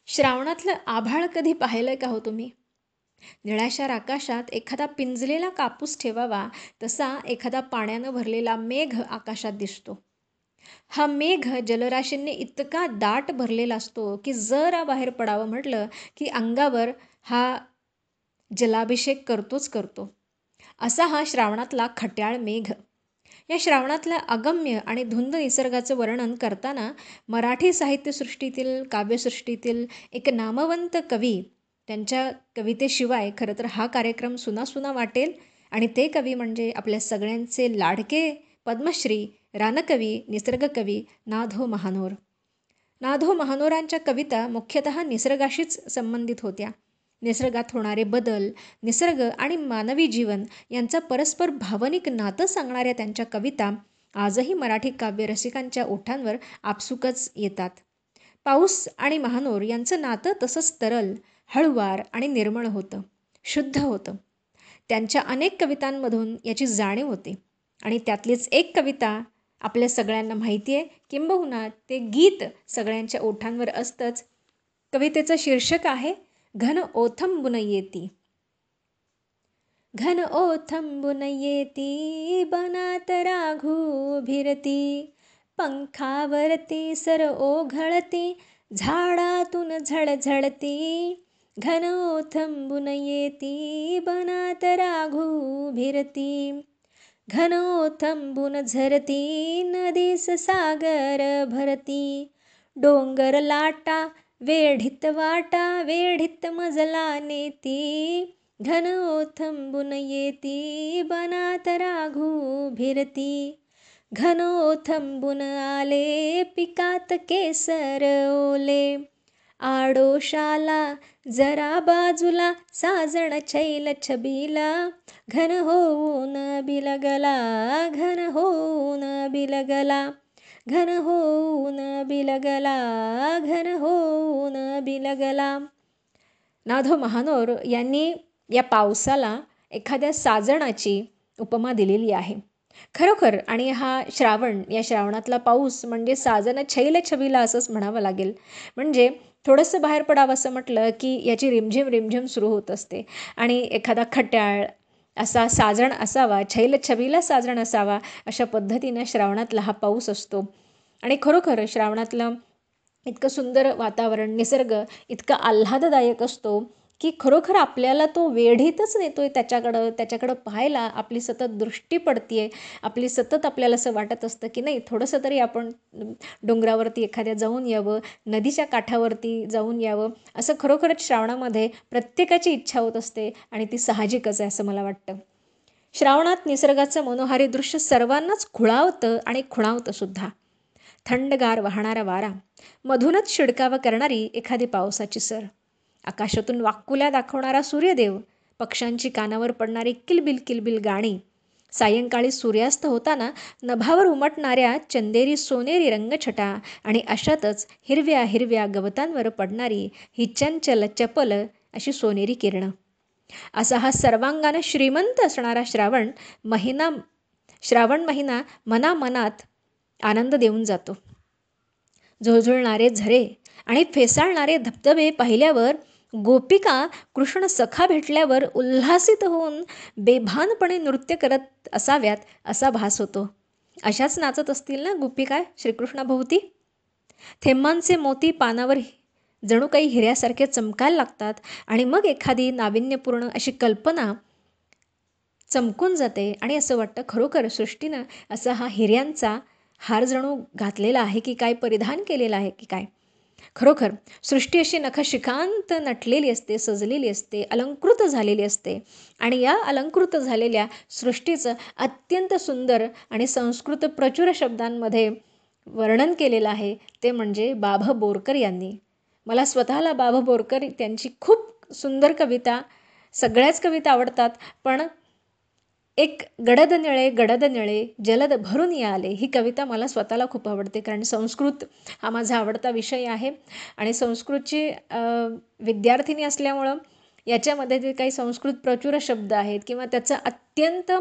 श्रावणातलं आभाळ कधी पाहिलंय का हो तुम्ही? निळाशार आकाशात एखादा पिंजलेला कापूस ठेवावा, तसा एखादा पाण्यानं भरलेला मेघ आकाशात दिसतो. हा मेघ जलराशींनी इतका दाट भरलेला असतो, की जरा बाहेर पडावं म्हटलं, की अंगावर हा जलाभिषेक करतोच करतो. असा हा श्रावणातला खट्याळ मेघ. या श्रावणातल्या अगम्य आणि धुंद निसर्गाचं वर्णन करताना मराठी साहित्यसृष्टीतील, काव्यसृष्टीतील एक नामवंत कवी, त्यांच्या कवितेशिवाय खरं तर हा कार्यक्रम सुनासुना वाटेल. आणि ते कवी म्हणजे आपल्या सगळ्यांचे लाडके पद्मश्री, रानकवी, निसर्गकवी ना. महानोर. ना. महानोरांच्या कविता मुख्यतः निसर्गाशीच संबंधित होत्या. निसर्गात होणारे बदल, निसर्ग आणि मानवी जीवन यांचं परस्पर भावनिक नातं सांगणाऱ्या त्यांच्या कविता आजही मराठी काव्यरसिकांच्या ओठांवर आपसुकच येतात. पाऊस आणि महानोर यांचं नातं तसंच तरल, हळुवार आणि निर्मळ होतं, शुद्ध होतं. त्यांच्या अनेक कवितांमधून याची जाणीव होते. आणि त्यातलीच एक कविता आपल्या सगळ्यांना माहिती आहे, किंबहुना ते गीत सगळ्यांच्या ओठांवर असतंच. कवितेचं शीर्षक आहे घन ओथंबुन येती. घन ओथंबुन येती, बनात राघू भिरती, पंखावरती सर ओघळती, झाडातून झळझळती. घन ओथंबुन येती, बनात राघू भिरती, घन ओथंबुन झरती, नदीस सागर भरती. डोंगर लाटा वेढीत वाटा, वेढीत मजला नेती, घन ओथंबुन येती, बनात राघू भिरती. घन ओथंबुन आले, पिकात केसर ओले, आडोशाला जरा बाजूला, साजण छैल छबीला, घन होऊन बिलगला, घन होऊन बिलगला, घन होऊन बिलगला, घन होऊन बिलगला. ना. महानोर यांनी या पावसाला एखाद्या साजणाची उपमा दिलेली आहे. खरोखर आणि हा श्रावण, या श्रावणातला पाऊस म्हणजे साजन छैल छबीला असंच म्हणावं लागेल. म्हणजे थोडंसं बाहेर पडावं असं म्हटलं, की याची रिमझिम रिमझिम सुरू होत असते. आणि एखादा खट्याळ असा साजण असावा, छैल छबीला साजण असावा, अशा पद्धतीनं श्रावणातला हा पाऊस असतो. आणि खरोखर श्रावणातलं इतकं सुंदर वातावरण, निसर्ग इतका आल्हाददायक असतो, की खरोखर आपल्याला तो वेढीतच नेतोय त्याच्याकडं पाहायला आपली सतत दृष्टी पडते. आपली सतत आपल्याला असं वाटत असतं, की नाही थोडंसं तरी आपण डोंगरावरती एखाद्या जाऊन यावं, नदीच्या काठावरती जाऊन यावं, असं खरोखरच श्रावणामध्ये प्रत्येकाची इच्छा होत असते. आणि ती साहजिकच आहे असं मला वाटतं. श्रावणात निसर्गाचं मनोहारी दृश्य सर्वांनाच खुळावतं आणि खुणावतं सुद्धा. थंडगार वाहणारा वारा, मधूनच शिडकावा करणारी एखादी पावसाची सर, आकाशातून वाक्कुल्या दाखवणारा सूर्यदेव, पक्ष्यांची कानावर पडणारी किलबिल किलबिल गाणी, सायंकाळी सूर्यास्त होताना नभावर उमटणाऱ्या चंदेरी सोनेरी रंगछटा, आणि अशातच हिरव्या हिरव्या गवतांवर पडणारी ही चंचल चपल अशी सोनेरी किरणं. असा हा सर्वांगानं श्रीमंत असणारा श्रावण महिना मनामनात आनंद देऊन जातो. झुळझुळणारे झरे आणि फेसाळणारे धबधबे पाहिल्यावर, गोपिका कृष्ण सखा भेटल्यावर उल्हासित होऊन बेभानपणे नृत्य करत असाव्यात असा भास होतो. अशाच नाचत असतील ना गोपिका श्रीकृष्णाभोवती. थेंबांचे मोती पानावर जणू काही हिऱ्यासारखे चमकायला लागतात. आणि मग एखादी नाविन्यपूर्ण अशी कल्पना चमकून जाते आणि असं वाटतं खरोखर सृष्टीनं असा हा हिऱ्यांचा हार जणू घातलेला आहे की काय, परिधान केलेला आहे की काय. खरोखर सृष्टी अशी नखशिखांत नटलेली असते, सजलेली असते, अलंकृत झालेली असते. आणि या अलंकृत झालेल्या सृष्टीचं अत्यंत सुंदर आणि संस्कृत प्रचुर शब्दांमध्ये वर्णन केलेलं आहे, ते म्हणजे बाभ बोरकर यांनी. मला स्वतःला बाभ बोरकर त्यांची खूप सुंदर कविता, सगळ्याच कविता आवडतात, पण एक गडद निळे जलद भरून आले ही कविता मला स्वतःला खूप आवडते. कारण संस्कृत हा माझा आवडता विषय आहे आणि संस्कृतची विद्यार्थिनी असल्यामुळं याच्यामध्ये जे काही संस्कृत प्रचुर शब्द आहेत किंवा त्याचा अत्यंत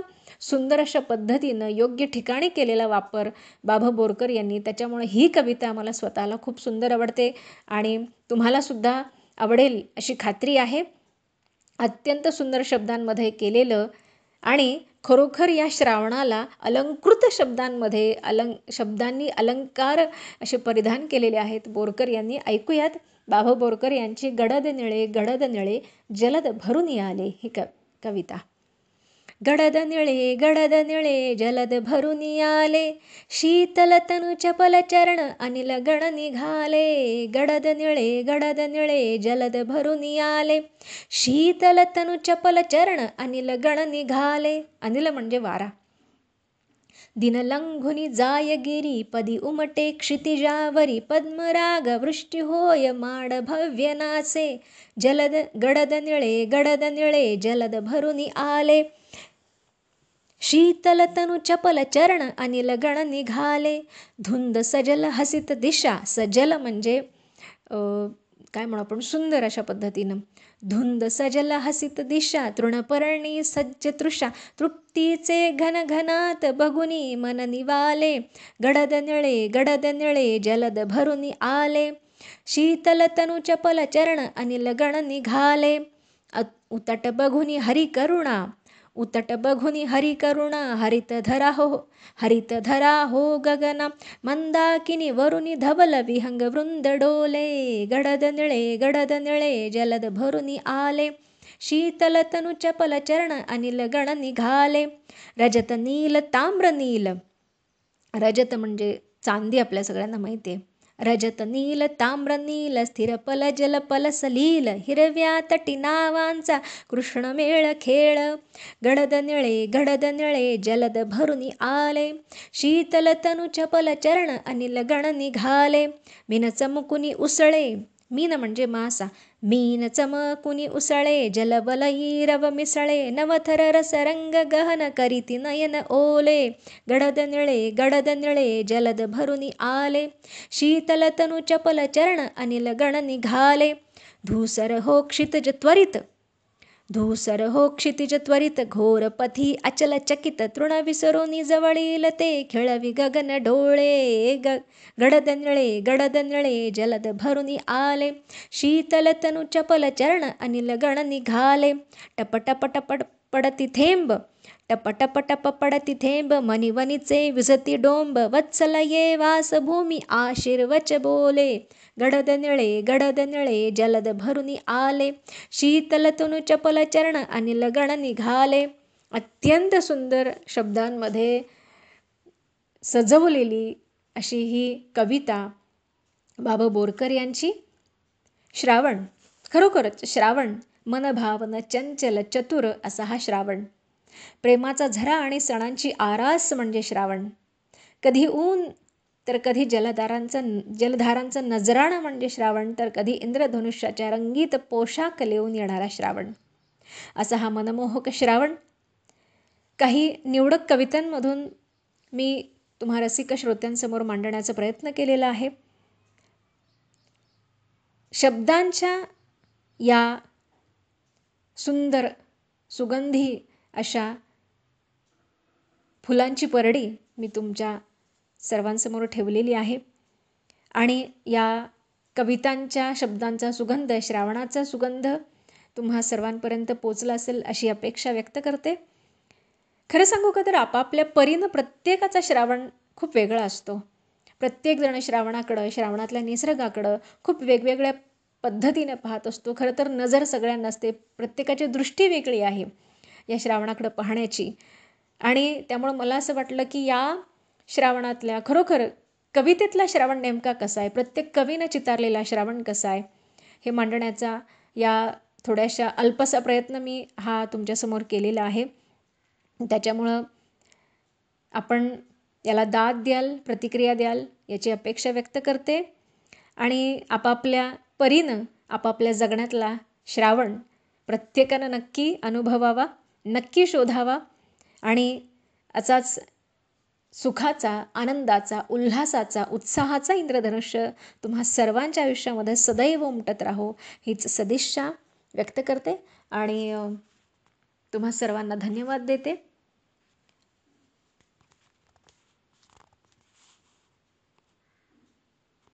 सुंदर अशा पद्धतीनं योग्य ठिकाणी केलेला वापर बाभा बोरकर यांनी, त्याच्यामुळे ही कविता मला स्वतःला खूप सुंदर आवडते आणि तुम्हालासुद्धा आवडेल अशी खात्री आहे. अत्यंत सुंदर शब्दांमध्ये केलेलं आणि खरोखर या श्रावणाला अलंकृत शब्दांमध्ये शब्दांनी अलंकार असे परिधान केलेले आहेत बोरकर यांनी. ऐकूयात बाभा बोरकर यांची गडद निळे जलद भरून आले ही कविता. गडद निळे जलद भरून आले, शीतल तनु चपल चरण अनिल गण निघाले. गडद निळे जलद भरून आले, शीतल तनु चपल चरण अनिल गण निघाले. अनिल म्हणजे वारा. दिनलंघुनी जाय गिरी पदी उमटे क्षितिजावरी, पद्मराग वृष्टी होय माड भव्य नाचे. गडद निळे जलद भरून आले, शीतल तनु चपल चरण अनिल गण निघाले. धुंद सजल हसित दिशा, सजल म्हणजे काय म्हणू आपण, सुंदर अशा पद्धतीनं. धुंद सजल हसित दिशा, तृणपर्णी सज्ज तृषा, तृप्तीचे घनात बघुनी मन निवाले. गडद निळे जलद भरून आले, शीतल तनु चपल चरण अनिल गण निघाले. उतट बघुनी हरी करुणा, हरित धरा हो गगना, मंदाकिनी वरुणी धवल विहंग वृंद डोले. गडद निळे जलद भरून आले, शीतल तनु चपल चरण अनिल गण निघाले. रजत नील ताम्र नील, रजत म्हणजे चांदी आपल्या सगळ्यांना माहिती आहे. रजत नील ताम्र नील स्थिर पल जल पल सलील, हिरव्या तटी नावांचा कृष्ण मेळ खेळ. गडद निळे जलद भरून आले, शीतल तनु चपल चरण अनिल गण निघाले. मीन चमकुनी उसळे, मीन म्हणजे मासा, मीन चमकुनी उसळे जलवलयी रव मिसळे. नवथर रस रंग गहन करीती नयन ओले. गडद निळे जलद भरून आले, शीतल तनु चपल चरण अनिल गण निघाले. धूसर हो क्षितिज त्वरित, घोर पथी अचल चकित, तृण विसरून जवळील ते खेळवी गगन डोळे. गडद निळे जलद भरून आले, शीतल तनु चपल चरण अनिल गण निघाले. टप पडती थेंब, टप पडती थेंब, मनिवनीचे विझती डोंब, वत्सल ये वास भूमी आशीर्वच बोले. गडद निळे जलद भरून आले, शीतल तनु चपल चरण अनिल गण निघाले. अत्यंत सुंदर शब्दांमध्ये सजवलेली अशी ही कविता बाबा बोरकर यांची. श्रावण, खरोखरच श्रावण मनभावन चंचल चतुर असा हा श्रावण. प्रेमाचा झरा आणि सणांची आरास म्हणजे श्रावण. कधी ऊन तर कधी जलधारांचं नजराणं म्हणजे श्रावण, तर कधी इंद्रधनुष्याच्या रंगीत पोशाख लिहून येणारा श्रावण. असा हा मनमोहक श्रावण. काही निवडक कवितांमधून मी तुम्हा रसिक श्रोत्यांसमोर मांडण्याचा प्रयत्न केलेला आहे. शब्दांच्या या सुंदर सुगंधी अशा फुलांची परडी मी तुमच्या सर्वांसमोर ठेवलेली आहे आणि या कवितांच्या शब्दांचा सुगंध, श्रावणाचा सुगंध तुम्हा सर्वांपर्यंत पोचला असेल अशी अपेक्षा व्यक्त करते. खरं सांगू का तर आपापल्या परीनं प्रत्येकाचा श्रावण खूप वेगळा असतो. प्रत्येकजण श्रावणाकडं, श्रावणातल्या निसर्गाकडं खूप वेगवेगळ्या पद्धतीने पाहत असतो. खरं तर नजर सगळ्यांना असते, प्रत्येकाची दृष्टी वेगळी आहे या श्रावणाकडं पाहण्याची. आणि त्यामुळं मला असं वाटलं की या श्रावणातल्या खरोखर कवितेतला श्रावण नेमका कसा आहे, प्रत्येक कवीनं चितारलेला श्रावण कसा आहे हे मांडण्याचा या थोड्याशा अल्पसा प्रयत्न मी हा तुमच्यासमोर केलेला आहे. त्याच्यामुळं आपण याला दाद द्याल, प्रतिक्रिया द्याल याची अपेक्षा व्यक्त करते आणि आपापल्या परीनं आपापल्या जगण्यातला श्रावण प्रत्येकानं नक्की अनुभवावा, नक्की शोधावा आणि असाच सुखाचा, आनंदाचा, उल्हासाचा, उत्साहाचा इंद्रधनुष्य तुम्हा सर्वांच्या आयुष्यामध्ये सदैव उमटत राहो हीच सदिच्छा व्यक्त करते आणि तुम्हा सर्वांना धन्यवाद देते.